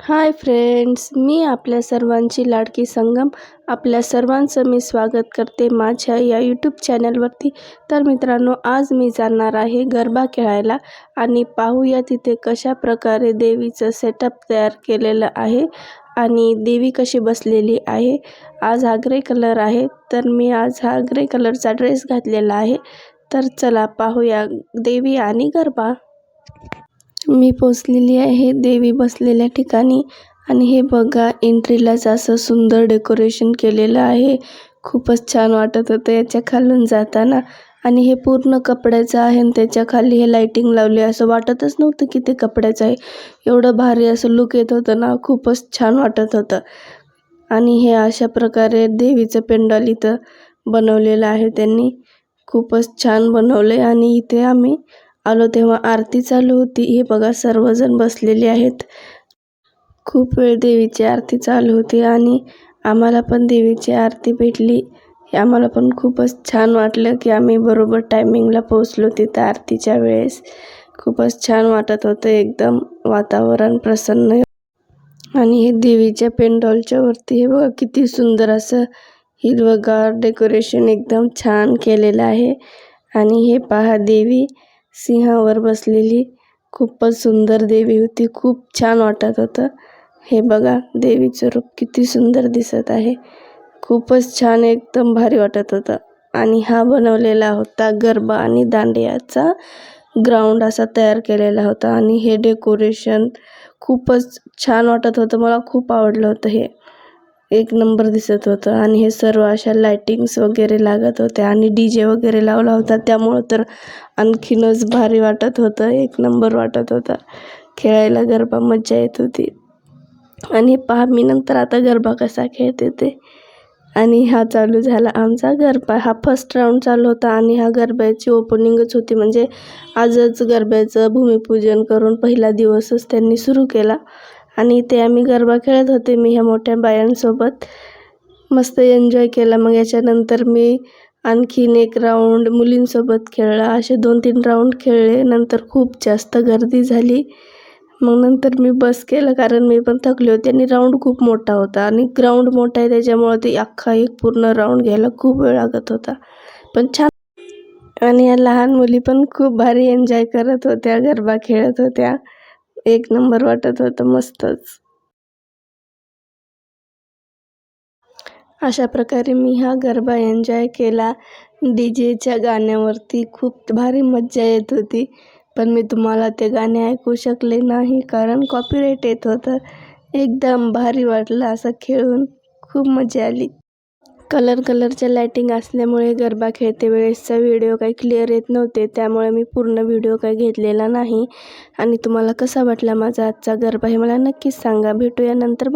Hi friends, मी आपल्या सर्वांची लाडकी संगम. आपल्या सर्वांचं मी स्वागत करते माझ्या या यूट्यूब चॅनलवरती. तर मित्रांनो, आज मी जाणार आहे गरबा खेळायला आणि पाहूया तिथे कशा प्रकारे देवीचं सेटअप तयार केलेलं आहे आणि देवी कशी बसलेली आहे. आज हा ग्रे कलर आहे, तर मी आज हा ग्रे कलरचा ड्रेस घातलेला आहे. तर चला पाहूया देवी आणि गरबा. मी पोचलेली आहे देवी बसलेल्या ठिकाणी आणि हे बघा, एंट्रीलाच असं सुंदर डेकोरेशन केलेलं आहे. खूपच छान वाटत होतं याच्या खालून जाताना. आणि हे पूर्ण कपड्याचं आहे आणि त्याच्या खाली हे लाइटिंग लावली. असं वाटतच नव्हतं की ते कपड्याचं आहे. एवढं भारी असं लुक येत होतं ना, खूपच छान वाटत होतं. आणि हे अशा प्रकारे देवीचं पेंडॉल इथं बनवलेलं आहे त्यांनी. खूपच छान बनवले. आणि इथे आम्ही आलो तेव्हा आरती चालू होती. हे बघा, सर्वजण बसलेले आहेत. खूप वेळ देवीची आरती चालू होती आणि आम्हाला पण देवीची आरती भेटली. आम्हाला पण खूपच छान वाटलं की आम्ही बरोबर टायमिंगला पोहोचलो तिथं आरतीच्या वेळेस. खूपच छान वाटत होतं, एकदम वातावरण प्रसन्न. आणि हे देवीच्या पेंडॉलच्या वरती हे बघा, किती सुंदर असं हिरवंगार डेकोरेशन एकदम छान केलेलं आहे. आणि हे पहा, देवी सिंहावर बसलेली. खूपच सुंदर देवी होती. खूप छान वाटत होतं. हे बघा, देवीचं रूप किती सुंदर दिसत आहे. खूपच छान, एकदम भारी वाटत होतं. आणि हा बनवलेला होता गरबा आणि दांडियाचा ग्राउंड असा तयार केलेला होता. आणि हे डेकोरेशन खूपच छान वाटत होतं. मला खूप आवडलं होतं. हे एक नंबर दिसत होतं. आणि हे सर्व अशा लाइटिंग्स वगैरे लागत होत्या आणि DJ वगैरे लावला होता, त्यामुळं तर आणखीनच भारी वाटत होतं. एक नंबर वाटत होता. खेळायला गरबा मज्जा येत होती. आणि पहा, मी नंतर आता गरबा कसा खेळते ते. आणि हा चालू झाला आमचा गरबा. हा फर्स्ट राऊंड चालू होता आणि हा गरब्याची ओपनिंगच होती. म्हणजे आजच गरब्याचं भूमिपूजन करून पहिला दिवसच त्यांनी सुरू केला. आणि ते आम्ही गरबा खेळत होते, मी ह्या मोठ्या बायांसोबत. मस्त एन्जॉय केला. मग याच्यानंतर मी आणखीन एक राऊंड मुलींसोबत खेळला. असे 2-3 राऊंड खेळले. नंतर खूप जास्त गर्दी झाली. मग नंतर मी बस केलं, कारण मी पण थकले होते. आणि राऊंड खूप मोठा होता आणि ग्राउंड मोठा आहे, त्याच्यामुळं ते अख्खा एक पूर्ण राऊंड घ्यायला खूप वेळ लागत होता. पण छान. आणि या लहान मुली पण खूप भारी एन्जॉय करत होत्या, गरबा खेळत होत्या. एक नंबर वाटत होतं, मस्तच. अशा प्रकारे मी हा गरबा एन्जॉय केला. DJच्या गाण्यावरती खूप भारी मज्जा येत होती. पण मी तुम्हाला ते गाणे ऐकू शकले नाही, कारण कॉपीराईट येत होतं. एकदम भारी वाटलं असं खेळून. खूप मजा आली. कलरच्या लाइटिंग असल्यामुळे गरबा खेळते वेळेसचा व्हिडिओ काही क्लिअर येत नव्हते, त्यामुळे मी पूर्ण व्हिडिओ काही घेतलेला नाही. आणि तुम्हाला कसा वाटला माझा आजचा गरबा हे मला नक्कीच सांगा. भेटूया नंतर.